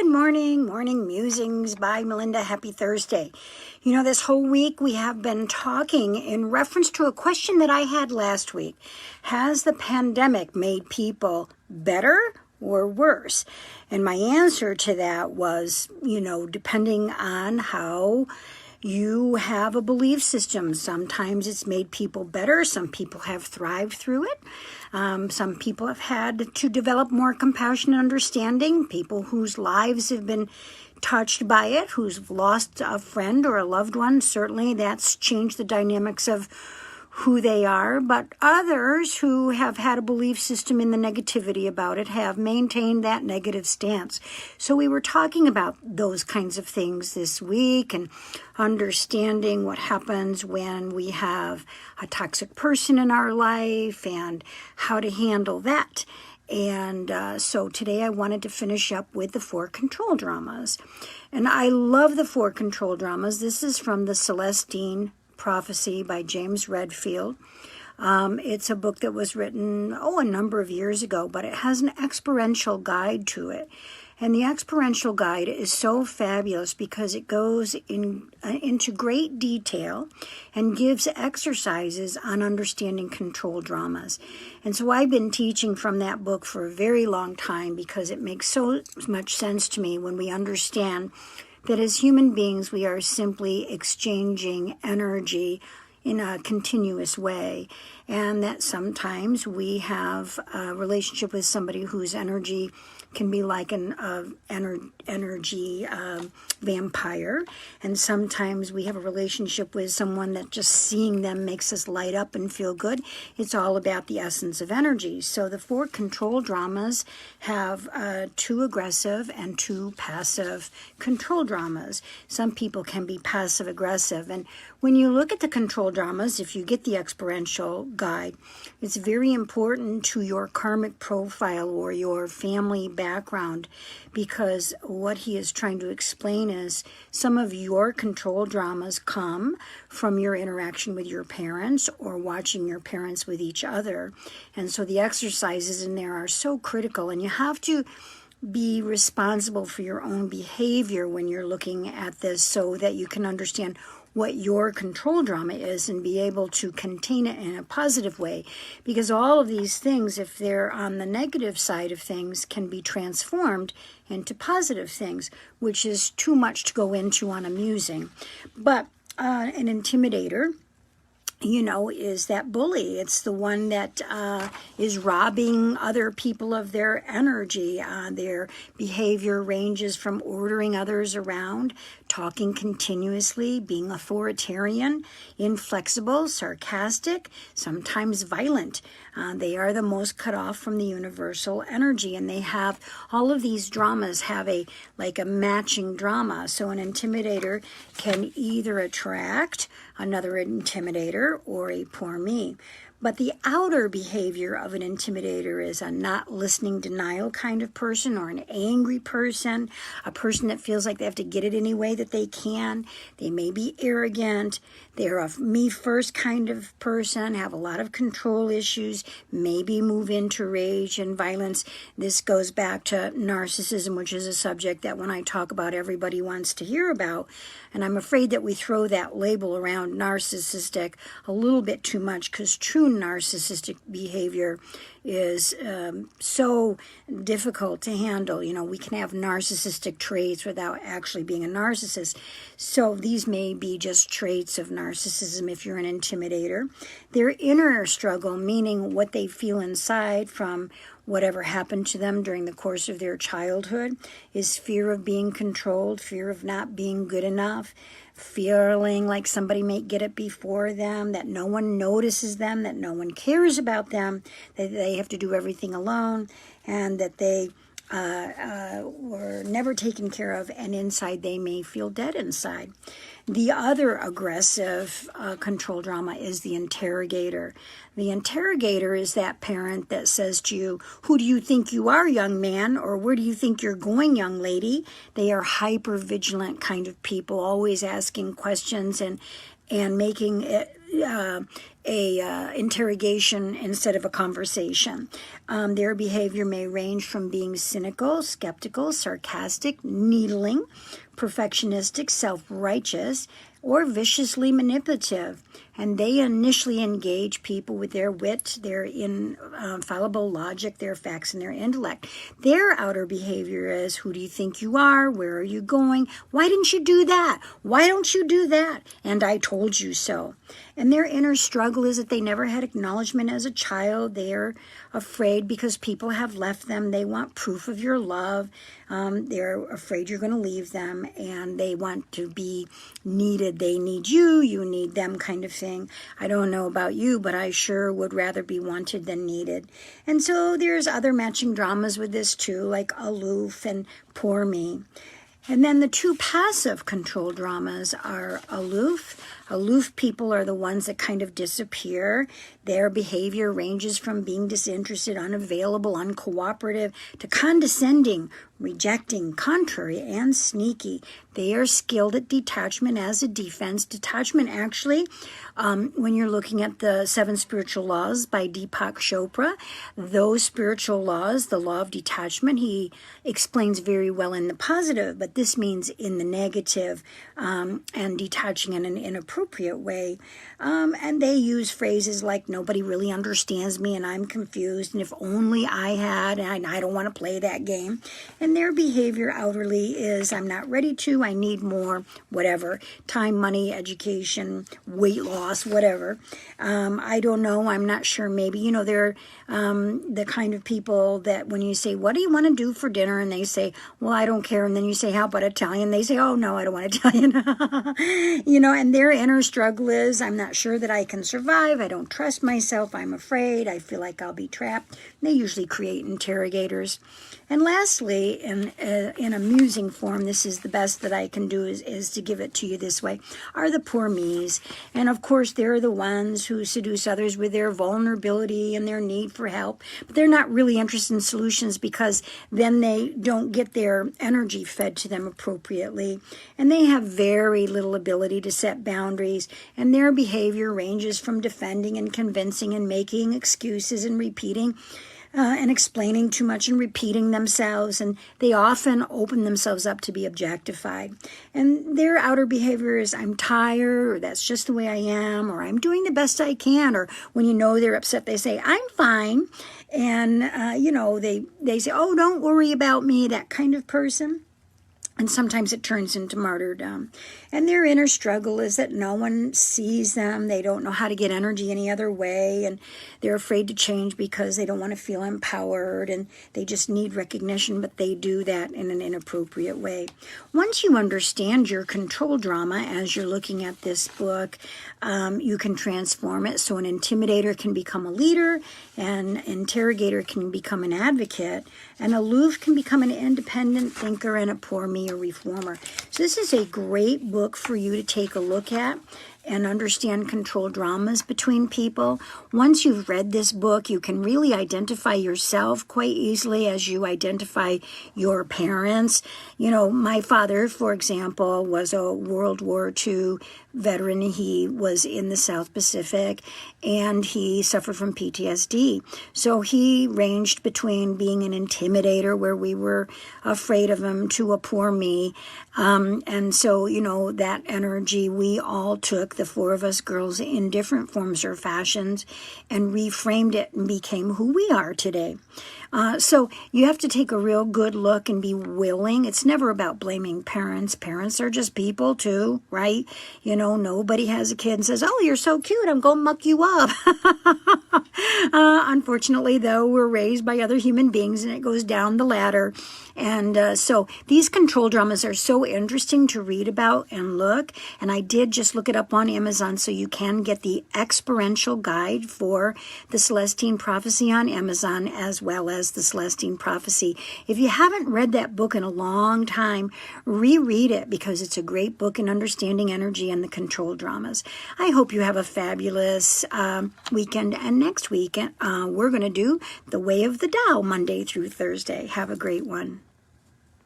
Good morning, Morning Musings by Melinda. Happy Thursday. You know, this whole week we have been talking in reference to a question that I had last week. Has the pandemic made people better or worse? And my answer to that was, depending on how you have a belief system. Sometimes it's made people better. Some people have thrived through it. Some people have had to develop more compassion and understanding. People whose lives have been touched by it, who's lost a friend or a loved one, certainly that's changed the dynamics of who they are. But others who have had a belief system in the negativity about it have maintained that negative stance. So we were talking about those kinds of things this week and understanding what happens when we have a toxic person in our life and how to handle that. And so today I wanted to finish up with the 4 control dramas. And I love the 4 control dramas. This is from the Celestine Prophecy by James Redfield. It's a book that was written, a number of years ago, but it has an experiential guide to it. And the experiential guide is so fabulous because it goes into great detail and gives exercises on understanding control dramas. And so I've been teaching from that book for a very long time because it makes so much sense to me when we understand that as human beings, we are simply exchanging energy in a continuous way, and that sometimes we have a relationship with somebody whose energy can be like an energy vampire, and sometimes we have a relationship with someone that just seeing them makes us light up and feel good. It's all about the essence of energy. So the 4 control dramas have 2 aggressive and 2 passive control dramas. Some people can be passive aggressive, and when you look at the control dramas, if you get the experiential guide, it's very important to your karmic profile or your family background, because what he is trying to explain is some of your control dramas come from your interaction with your parents or watching your parents with each other. And so the exercises in there are so critical, and you have to be responsible for your own behavior when you're looking at this so that you can understand what your control drama is and be able to contain it in a positive way. Because all of these things, if they're on the negative side of things, can be transformed into positive things, which is too much to go into on a musing. But an intimidator, is that bully. It's the one that is robbing other people of their energy. Their behavior ranges from ordering others around, talking continuously, being authoritarian, inflexible, sarcastic, sometimes violent. They are the most cut off from the universal energy, and they have all of these dramas have a matching drama. So an intimidator can either attract another intimidator or a poor me. But the outer behavior of an intimidator is a not listening denial kind of person, or an angry person, a person that feels like they have to get it any way that they can. They may be arrogant. They're a me first kind of person, have a lot of control issues, maybe move into rage and violence. This goes back to narcissism, which is a subject that when I talk about, everybody wants to hear about. And I'm afraid that we throw that label around narcissistic a little bit too much, because true narcissistic behavior is so difficult to handle. We can have narcissistic traits without actually being a narcissist. So these may be just traits of narcissism if you're an intimidator. Their inner struggle, meaning what they feel inside from whatever happened to them during the course of their childhood, is fear of being controlled, fear of not being good enough, feeling like somebody may get it before them, that no one notices them, that no one cares about them, that they have to do everything alone, and that they were never taken care of, and inside they may feel dead inside. The other aggressive control drama is the interrogator. The interrogator is that parent that says to you, "Who do you think you are, young man?" or "Where do you think you're going, young lady?" They are hyper vigilant kind of people, always asking questions and making it interrogation instead of a conversation. Their behavior may range from being cynical, skeptical, sarcastic, needling, perfectionistic, self-righteous, or viciously manipulative. And they initially engage people with their wit, their infallible logic, their facts, and their intellect. Their outer behavior is, who do you think you are? Where are you going? Why didn't you do that? Why don't you do that? And I told you so. And their inner struggle is that they never had acknowledgement as a child. They're afraid because people have left them. They want proof of your love. They're afraid you're going to leave them, and they want to be needed. They need you, you need them, kind of thing. I don't know about you, but I sure would rather be wanted than needed. And so there's other matching dramas with this too, like aloof and poor me. And then the two passive control dramas are aloof. Aloof people are the ones that kind of disappear. Their behavior ranges from being disinterested, unavailable, uncooperative, to condescending, rejecting, contrary, and sneaky. They are skilled at detachment as a defense. Detachment, actually, when you're looking at the 7 Spiritual Laws by Deepak Chopra, those spiritual laws, the law of detachment, he explains very well in the positive, but this means in the negative, and detaching in an inappropriate way. And they use phrases like, nobody really understands me and I'm confused, and if only I had, and I don't want to play that game. And their behavior outwardly is, I'm not ready to, I need more, whatever, time, money, education, weight loss, whatever. I don't know, I'm not sure, maybe, they're the kind of people that when you say, what do you want to do for dinner? And they say, well, I don't care. And then you say, how about Italian? They say, oh, no, I don't want Italian. And their inner struggle is, I'm not sure that I can survive. I don't trust myself. I'm afraid. I feel like I'll be trapped. They usually create interrogators. And lastly, in amusing form, this is the best that I can do is to give it to you this way, are the poor me's. And of course, they're the ones who seduce others with their vulnerability and their need for help. But they're not really interested in solutions, because then they don't get their energy fed to them appropriately. And they have very little ability to set boundaries. And their behavior ranges from defending and convincing and making excuses and repeating and explaining too much and repeating themselves, and they often open themselves up to be objectified. And their outer behavior is, I'm tired, or that's just the way I am, or I'm doing the best I can, or when they're upset, they say, I'm fine. And, they say, oh, don't worry about me, that kind of person. And sometimes it turns into martyrdom. And their inner struggle is that no one sees them. They don't know how to get energy any other way. And they're afraid to change because they don't want to feel empowered. And they just need recognition, but they do that in an inappropriate way. Once you understand your control drama as you're looking at this book, you can transform it. So an intimidator can become a leader. An interrogator can become an advocate. An aloof can become an independent thinker, and a poor me a reformer. So this is a great book for you to take a look at and understand control dramas between people. Once you've read this book, you can really identify yourself quite easily as you identify your parents. My father, for example, was a World War II veteran. He was in the South Pacific, and he suffered from PTSD. So he ranged between being an intimidator, where we were afraid of him, to a poor me. And so, that energy we all took, the 4 of us girls, in different forms or fashions, and reframed it and became who we are today. So you have to take a real good look and be willing. It's never about blaming parents. Parents are just people too, right? Nobody has a kid and says, oh, you're so cute, I'm going to muck you up. Unfortunately, though, we're raised by other human beings, and it goes down the ladder. And so these control dramas are so interesting to read about and look. And I did just look it up on Amazon, so you can get the experiential guide for the Celestine Prophecy on Amazon, as well as the Celestine Prophecy. If you haven't read that book in a long time, reread it, because it's a great book in understanding energy and the control dramas. I hope you have a fabulous weekend. And next week, we're going to do The Way of the Tao, Monday through Thursday. Have a great one.